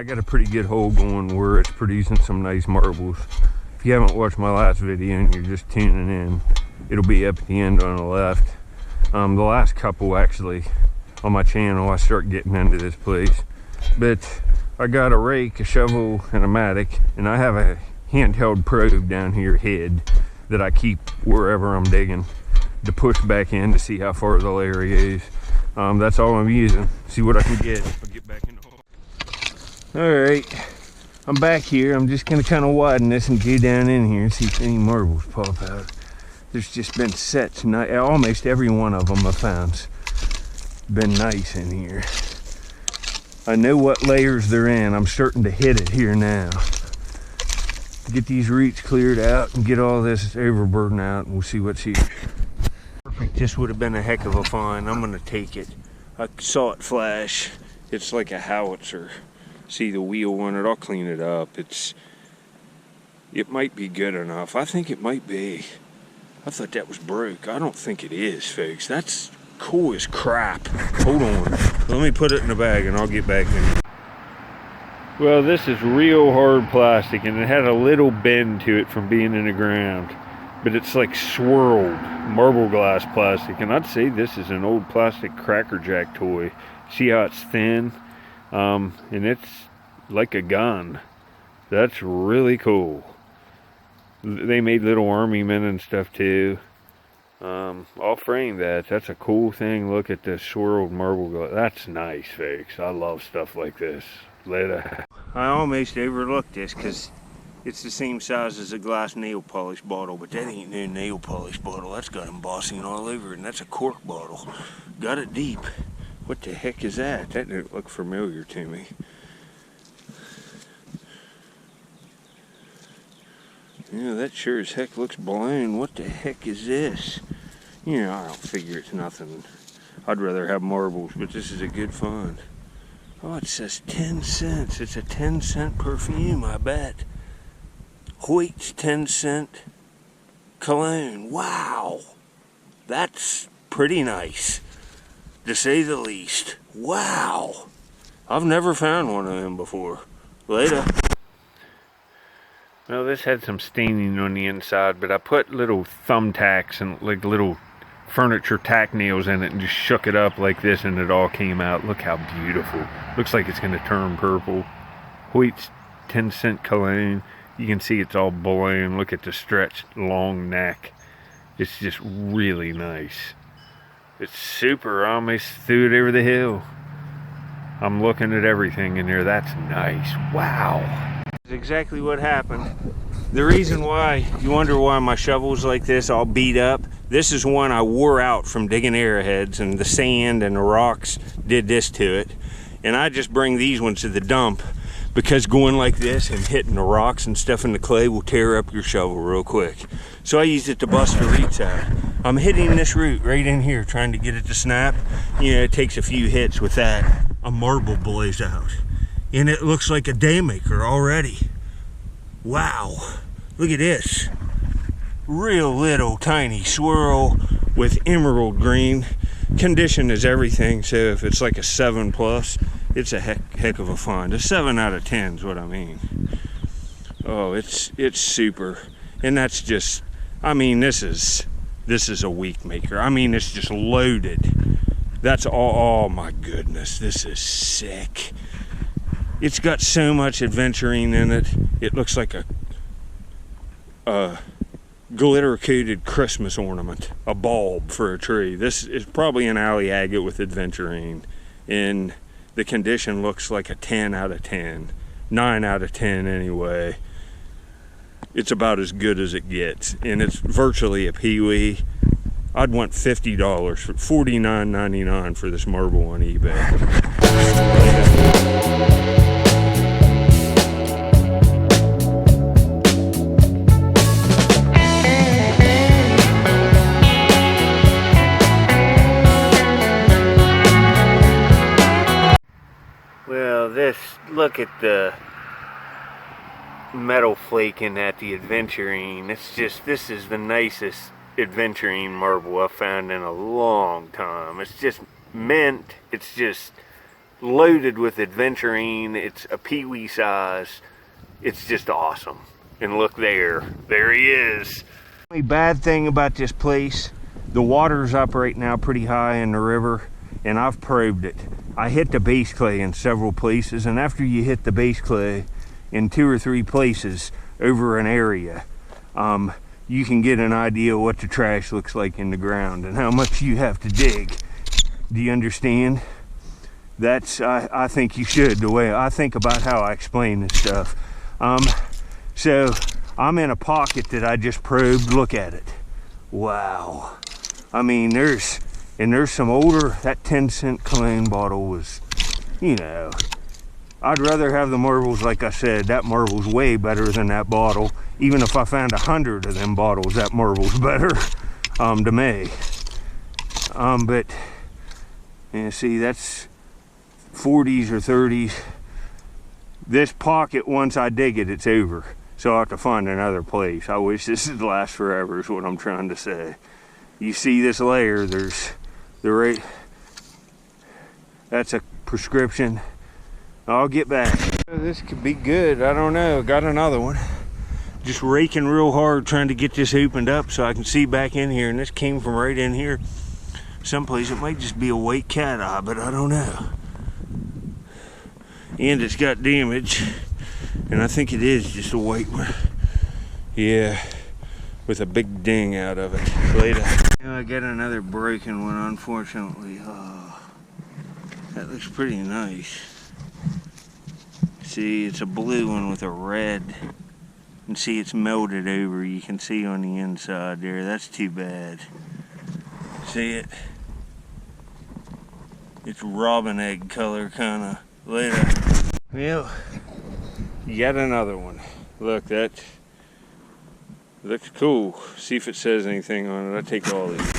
I got a pretty good hole going where it's producing some nice marbles. If you haven't watched my last video and you're just tuning in, it'll be up at the end on the left. The last couple actually on my channel, I start getting into this place. But I got a rake, a shovel, and a mattock, and I have a handheld probe down here head that I keep wherever I'm digging to push back in to see how far the layer is. That's all I'm using. See what I can get. I'll get back in the hole. Alright, I'm back here. I'm just gonna kind of widen this and get down in here and see if any marbles pop out. There's just been sets, almost every one of them I found's been nice in here. I know what layers they're in. I'm starting to hit it here now. Get these roots cleared out and get all this overburden out, and we'll see what's here. Perfect. This would have been a heck of a find. I'm gonna take it. I saw it flash. It's like a howitzer. See the wheel on it? I'll clean it up. It might be good enough. I think it might be. I thought that was broke. I don't think it is, folks. That's cool as crap. Hold on. Let me put it in the bag and I'll get back in. Well, this is real hard plastic, and it had a little bend to it from being in the ground, but it's like swirled marble glass plastic, and I'd say this is an old plastic Cracker Jack toy. See how it's thin, and it's like a gun. That's really cool. They made little army men and stuff too. I'll frame that. That's a cool thing. Look at this swirled marble glass. That's nice, folks. I love stuff like this. Later. I almost overlooked this because it's the same size as a glass nail polish bottle, but that ain't no nail polish bottle. That's got embossing all over it, and that's a cork bottle. Got it deep. What the heck is that? That didn't look familiar to me. Yeah, that sure as heck looks blown. What the heck is this? You know, I don't figure it's nothing. I'd rather have marbles, but this is a good find. Oh, it says 10 cents. It's a 10-cent perfume, I bet. Hoyt's 10-cent cologne. Wow. That's pretty nice, to say the least. Wow. I've never found one of them before. Later. Well, this had some staining on the inside, but I put little thumbtacks and like little furniture tack nails in it and just shook it up like this, and it all came out. Look how beautiful. Looks like it's going to turn purple. Hoyt's 10-cent cologne. You can see it's all blown. Look at the stretched long neck. It's just really nice. It's super. I almost threw it over the hill. I'm looking at everything in there. That's nice. Wow. That's exactly what happened. The reason why, you wonder why my shovel's like this, all beat up. This is one I wore out from digging arrowheads, and the sand and the rocks did this to it. And I just bring these ones to the dump because going like this and hitting the rocks and stuff in the clay will tear up your shovel real quick. So I used it to bust the roots out. I'm hitting this root right in here trying to get it to snap. You know, it takes a few hits with that. A marble blows out. And it looks like a daymaker already. Wow. Look at this. Real little tiny swirl with emerald green. Condition is everything, so if it's like a 7+, it's a heck of a find. A 7 out of 10 is what I mean. Oh, it's super. And that's just, I mean, this is a week maker. I mean, it's just loaded. That's all. Oh my goodness, this is sick. It's got so much aventurine in it. It looks like a glitter-coated Christmas ornament, a bulb for a tree. This is probably an alley agate with aventurine, and the condition looks like a 10 out of 10, 9 out of 10 anyway. It's about as good as it gets, and it's virtually a peewee. I'd want $50 for $49.99 for this marble on eBay. Look at the metal flaking at the aventurine. This is the nicest aventurine marble I've found in a long time. It's just mint. It's just loaded with Aventurine. It's a peewee size. It's just awesome. And look there he is. The only bad thing about this place, the water's up right now pretty high in the river, and I've probed it. I hit the base clay in several places, and after you hit the base clay in 2 or 3 places over an area, you can get an idea what the trash looks like in the ground and how much you have to dig. Do you understand? That's, I think you should, the way I think about how I explain this stuff. So I'm in a pocket that I just probed. Look at it. Wow. I mean, there's some older, that 10-cent cologne bottle was, you know, I'd rather have the marbles. Like I said, that marble's way better than that bottle. Even if I found 100 of them bottles, that marble's better, to me. But, you see, that's 40s or 30s. This pocket, once I dig it, it's over. So I'll have to find another place. I wish this would last forever is what I'm trying to say. You see this layer, there's the right, that's a prescription. I'll get back. This could be good, I don't know. Got another one. Just raking real hard trying to get this opened up so I can see back in here, and this came from right in here. Someplace it might just be a white cat eye, but I don't know. And it's got damage, and I think it is just a white one. Yeah, with a big ding out of it. Later. I got another broken one, unfortunately. Oh, that looks pretty nice. See, it's a blue one with a red. And see, it's melted over. You can see on the inside there. That's too bad. See it? It's robin egg color, kind of. Later. Well, yet another one. Look, that looks cool. See if it says anything on it. I take all these.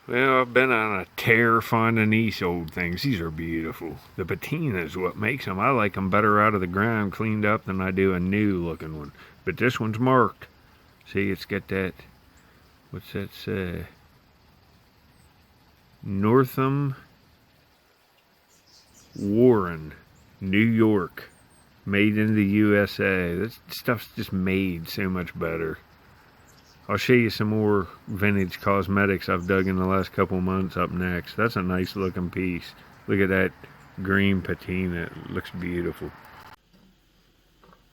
Well, I've been on a tear finding these old things. These are beautiful. The patina is what makes them. I like them better out of the ground cleaned up than I do a new looking one. But this one's marked. See, it's got that, what's that say? Northam Warren, New York. Made in the USA. This stuff's just made so much better. I'll show you some more vintage cosmetics I've dug in the last couple months up next. That's a nice looking piece. Look at that green patina. It looks beautiful.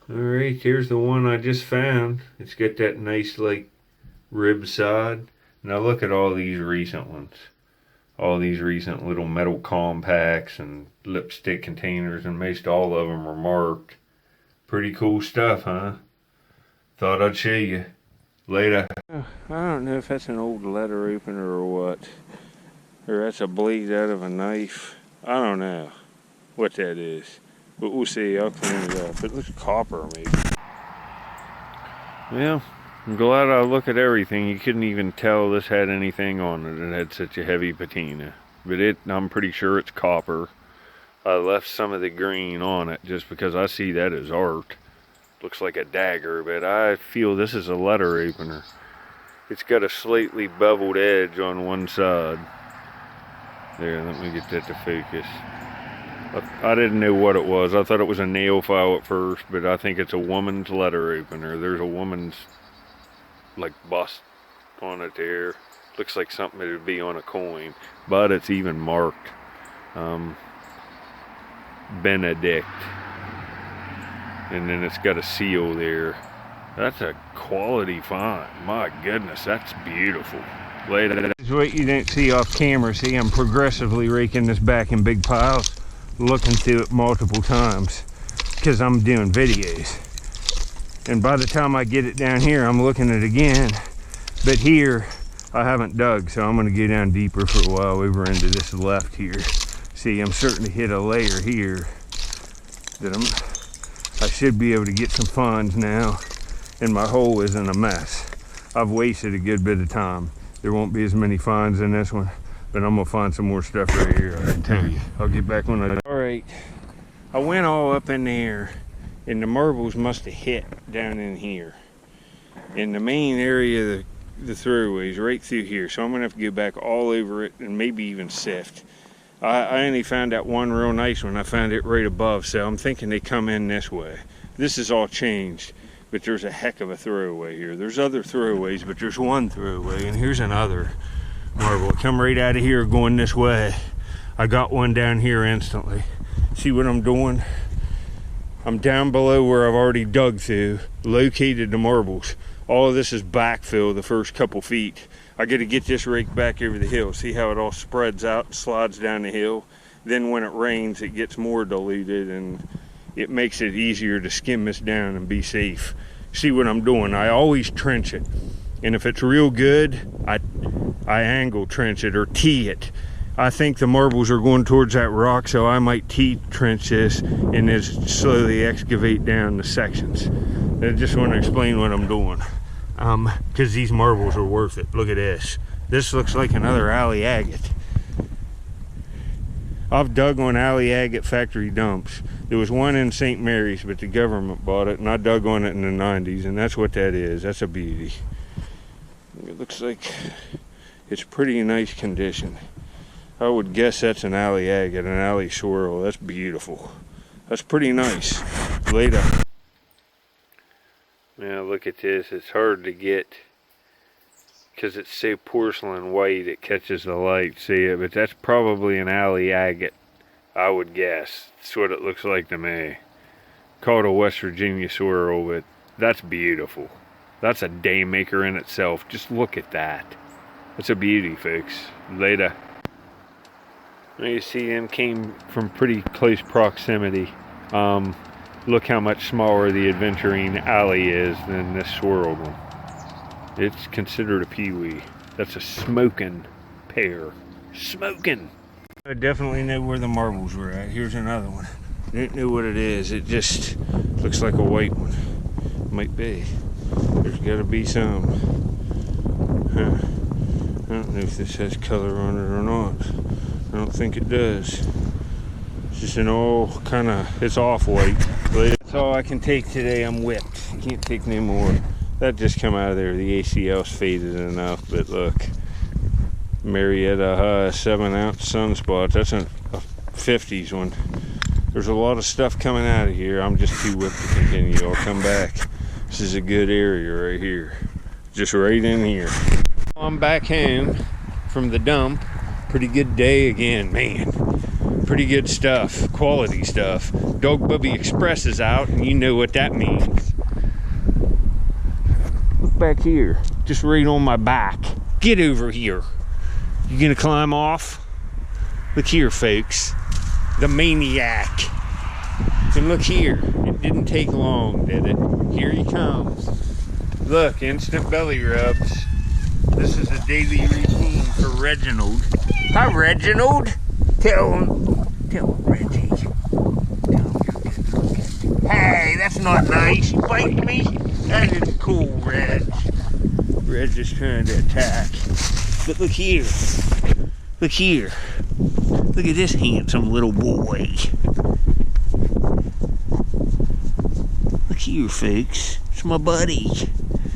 Alright, here's the one I just found. It's got that nice like rib side. Now look at all these recent ones. All these recent little metal compacts and lipstick containers, and most all of them are marked. Pretty cool stuff, huh? Thought I'd show you. Later. I don't know if that's an old letter opener or what. Or that's a blade out of a knife. I don't know what that is. But we'll see. I'll clean it up. It looks copper, maybe. Well, I'm glad I look at everything. You couldn't even tell this had anything on it. It had such a heavy patina. But I'm pretty sure it's copper. I left some of the green on it just because I see that as art. Looks like a dagger, but I feel this is a letter opener. It's got a slightly beveled edge on one side. There, let me get that to focus. I didn't know what it was. I thought it was a nail file at first, but I think it's a woman's letter opener. There's a woman's like bust on it there. Looks like something that would be on a coin, but it's even marked Benedict. And then it's got a seal there. That's a quality find. My goodness, that's beautiful. Later. This is what you don't see off camera. See, I'm progressively raking this back in big piles, looking through it multiple times because I'm doing videos. And by the time I get it down here, I'm looking at it again. But here, I haven't dug, so I'm gonna go down deeper for a while over into this left here. See, I'm starting to hit a layer here that I should be able to get some finds now, and my hole isn't a mess. I've wasted a good bit of time. There won't be as many finds in this one, but I'm gonna find some more stuff right here, I can tell you. I'll get back when I... Alright, I went all up in there, and the marbles must have hit down in here. In the main area of the throwaways, right through here. So I'm gonna have to go back all over it and maybe even sift. I only found that one real nice one. I found it right above, so I'm thinking they come in this way. This is all changed, but there's a heck of a throwaway here. There's other throwaways, but there's one throwaway, and here's another marble. It come right out of here going this way. I got one down here instantly. See what I'm doing? I'm down below where I've already dug through, located the marbles. All of this is backfill the first couple feet. I got to get this rake back over the hill. See how it all spreads out and slides down the hill? Then when it rains, it gets more diluted and it makes it easier to skim this down and be safe. See what I'm doing? I always trench it. And if it's real good, I angle trench it or tee it. I think the marbles are going towards that rock, so I might tee trench this and then slowly excavate down the sections. I just want to explain what I'm doing. Because these marbles are worth it. Look at this. This looks like another alley agate. I've dug on alley agate factory dumps. There was one in St. Mary's, but the government bought it, and I dug on it in the 90s, and that's what that is. That's a beauty. It looks like it's pretty nice condition. I would guess that's an alley agate, an alley swirl. That's beautiful. That's pretty nice. Later. Now look at this. It's hard to get because it's so porcelain white it catches the light. See it? But that's probably an alley agate, I would guess. That's what it looks like to me. Called a West Virginia swirl, but that's beautiful. That's a day maker in itself. Just look at that. That's a beauty, folks. Later. Now you see them came from pretty close proximity. Look how much smaller the Aventurine alley is than this swirled one. It's considered a peewee. That's a smoking pear. Smoking! I definitely know where the marbles were at. Here's another one. I didn't know what it is. It just looks like a white one. Might be. There's got to be some. Huh. I don't know if this has color on it or not. I don't think it does. It's just an all kind of, it's off-white. That's all I can take today. I'm whipped. Can't take no more. That just come out of there. The ACL's faded enough, but look. Marietta 7-ounce sunspot. That's a 50s one. There's a lot of stuff coming out of here. I'm just too whipped to continue. I'll come back. This is a good area right here. Just right in here. I'm back home from the dump. Pretty good day again, man. Pretty good stuff, quality stuff. Dog Bubby Express is out, and you know what that means. Look back here, just right on my back. Get over here. You gonna climb off? Look here, folks. The maniac. And look here, it didn't take long, did it? Here he comes. Look, instant belly rubs. This is a daily routine for Reginald. Hi, Reginald. Tell him, Reggie. Tell him you're good looking. Hey, that's not nice. You bite me? That isn't cool, Reg. Reg is trying to attack. But look here. Look here. Look at this handsome little boy. Look here, folks. It's my buddy.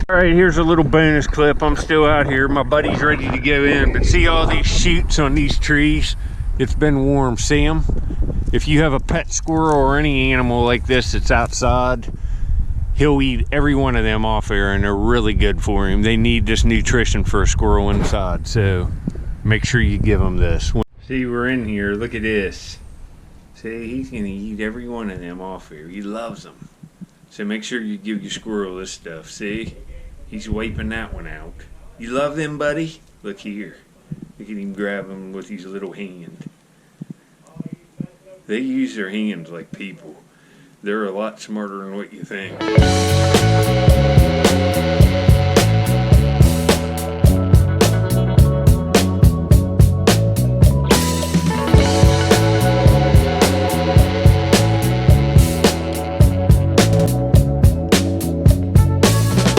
Alright, here's a little bonus clip. I'm still out here. My buddy's ready to go in. But see all these shoots on these trees? It's been warm. See them? If you have a pet squirrel or any animal like this that's outside, he'll eat every one of them off there, and they're really good for him. They need this nutrition for a squirrel inside, so make sure you give them this. See, we're in here. Look at this. See, he's going to eat every one of them off here. He loves them. So make sure you give your squirrel this stuff. See? He's wiping that one out. You love them, buddy? Look here. Look at him grab them with his little hand. They use their hands like people. They're a lot smarter than what you think.